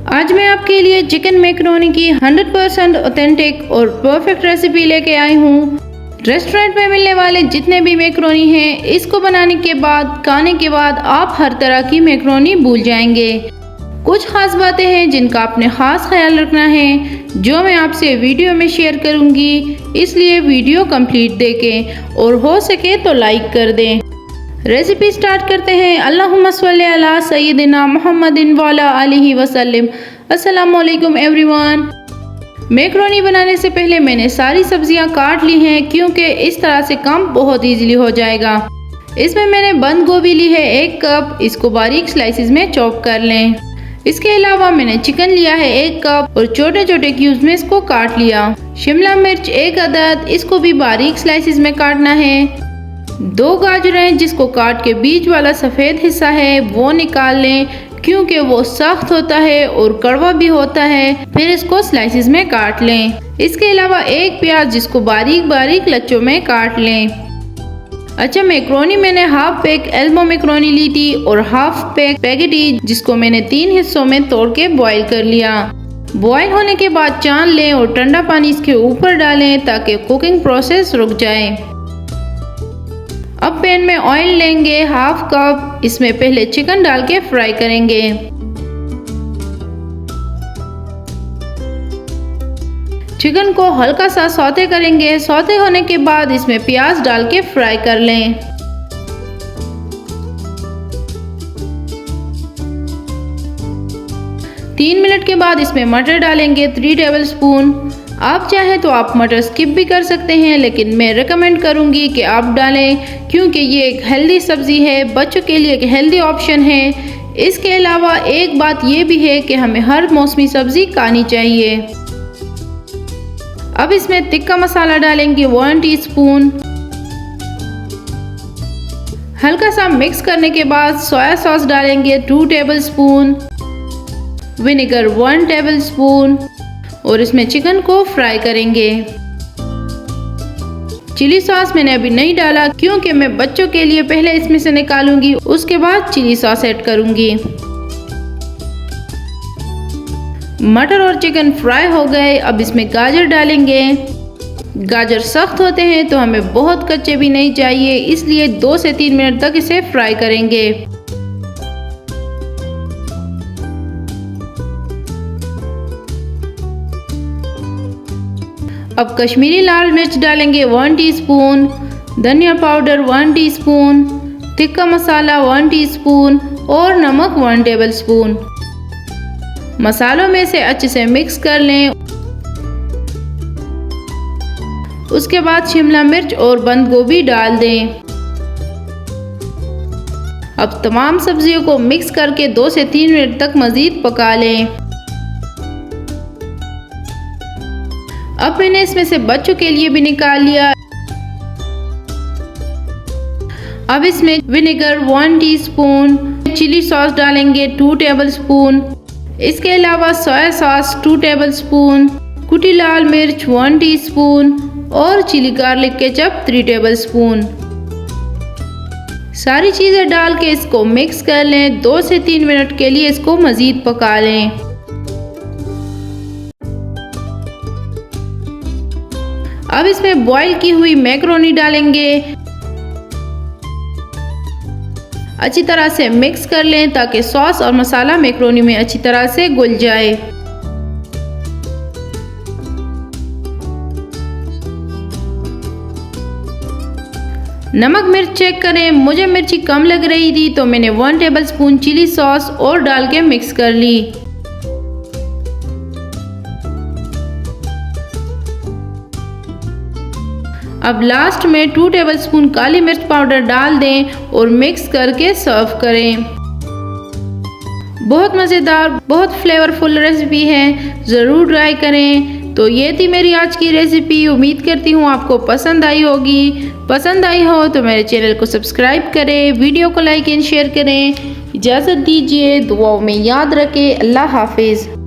आज मैं आपके लिए चिकन मैकरोनी की 100% ऑथेंटिक और परफेक्ट रेसिपी लेके आई हूँ। रेस्टोरेंट में मिलने वाले जितने भी मैकरोनी हैं, इसको बनाने के बाद खाने के बाद आप हर तरह की मैकरोनी भूल जाएंगे। कुछ खास बातें हैं जिनका आपने खास ख्याल रखना है, जो मैं आपसे वीडियो में शेयर करूँगी, इसलिए वीडियो कंप्लीट देखें और हो सके तो लाइक कर दें। रेसिपी स्टार्ट करते हैं। अल्लाहुम्मा सल्ली अला सय्यिदिना मुहम्मदिन व अला आलिहि वसल्लम। अस्सलामु अलैकुम एवरीवन। मैकरोनी बनाने से पहले मैंने सारी सब्जियां काट ली हैं, क्योंकि इस तरह से काम बहुत इजीली हो जाएगा। इसमें मैंने बंद गोभी ली है 1 कप, इसको बारीक स्लाइसिस में चॉप कर लें। इसके अलावा मैंने चिकन लिया है 1 कप और छोटे छोटे क्यूब्स में इसको काट लिया। शिमला मिर्च 1 अदद, इसको भी बारीक स्लाइसिस में काटना है। 2 गाजरें, जिसको काट के बीच वाला सफ़ेद हिस्सा है वो निकाल लें, क्योंकि वो सख्त होता है और कड़वा भी होता है। फिर इसको स्लाइसिस में काट लें। इसके अलावा 1 प्याज, जिसको बारीक बारीक लच्छों में काट लें। अच्छा, मैकरोनी मैंने हाफ पैक एल्बो मैकरोनी ली थी और हाफ पैक स्पैगेटी, जिसको मैंने 3 हिस्सों में तोड़ के बॉईल कर लिया। बॉईल होने के बाद छान लें और ठंडा पानी इसके ऊपर डालें ताकि कुकिंग प्रोसेस रुक जाए। अब पैन में ऑयल लेंगे 1/2 कप, इसमें पहले चिकन डाल के फ्राई करेंगे। चिकन को हल्का सा सौते करेंगे। सौते होने के बाद इसमें प्याज डाल के फ्राई कर लें। तीन मिनट के बाद इसमें मटर डालेंगे 3 टेबलस्पून। आप चाहें तो आप मटर स्किप भी कर सकते हैं, लेकिन मैं रेकमेंड करूंगी कि आप डालें, क्योंकि ये एक हेल्दी सब्जी है, बच्चों के लिए एक हेल्दी ऑप्शन है। इसके अलावा एक बात ये भी है कि हमें हर मौसमी सब्जी खानी चाहिए। अब इसमें तिक्का मसाला डालेंगे 1 टीस्पून। हल्का सा मिक्स करने के बाद सोया सॉस डालेंगे 2 टेबलस्पून, विनेगर 1 टेबलस्पून और इसमें चिकन को फ्राई करेंगे। चिली सॉस मैंने अभी नहीं डाला, क्योंकि मैं बच्चों के लिए पहले इसमें से निकालूंगी, उसके बाद चिली सॉस ऐड करूंगी। मटर और चिकन फ्राई हो गए। अब इसमें गाजर डालेंगे। गाजर सख्त होते हैं तो हमें बहुत कच्चे भी नहीं चाहिए, इसलिए 2 से 3 मिनट तक इसे फ्राई करेंगे। अब कश्मीरी लाल मिर्च डालेंगे 1 टीस्पून, धनिया पाउडर 1 टीस्पून, तिक्का मसाला 1 टीस्पून और नमक 1 टेबलस्पून। मसालों में से अच्छे से मिक्स कर लें। उसके बाद शिमला मिर्च और बंद गोभी डाल दें। अब तमाम सब्जियों को मिक्स करके 2 से 3 मिनट तक मज़ीद पका लें। अब मैंने इसमें से बच्चों के लिए भी निकाल लिया। अब इसमें विनेगर 1 टीस्पून, चिली सॉस डालेंगे 2 टेबलस्पून। इसके अलावा सोया सॉस 2 टेबलस्पून, कुटी लाल मिर्च 1 टीस्पून और चिली गार्लिक केचप 3 टेबलस्पून। सारी चीज़ें डाल के इसको मिक्स कर लें। 2 से 3 मिनट के लिए इसको मज़ीद पका लें। अब इसमें बॉईल की हुई मैकरोनी डालेंगे। अच्छी तरह से मिक्स कर लें ताकि सॉस और मसाला मैकरोनी में अच्छी तरह से घुल जाए। नमक मिर्च चेक करें। मुझे मिर्ची कम लग रही थी तो मैंने 1 टेबलस्पून चिली सॉस और डाल के मिक्स कर ली। अब लास्ट में 2 टेबलस्पून काली मिर्च पाउडर डाल दें और मिक्स करके सर्व करें। बहुत मज़ेदार, बहुत फ्लेवरफुल रेसिपी है, ज़रूर ट्राई करें। तो ये थी मेरी आज की रेसिपी। उम्मीद करती हूँ आपको पसंद आई होगी। पसंद आई हो तो मेरे चैनल को सब्सक्राइब करें, वीडियो को लाइक एंड शेयर करें। इजाज़त दीजिए, दुआओं में याद रखें। अल्लाह हाफिज़।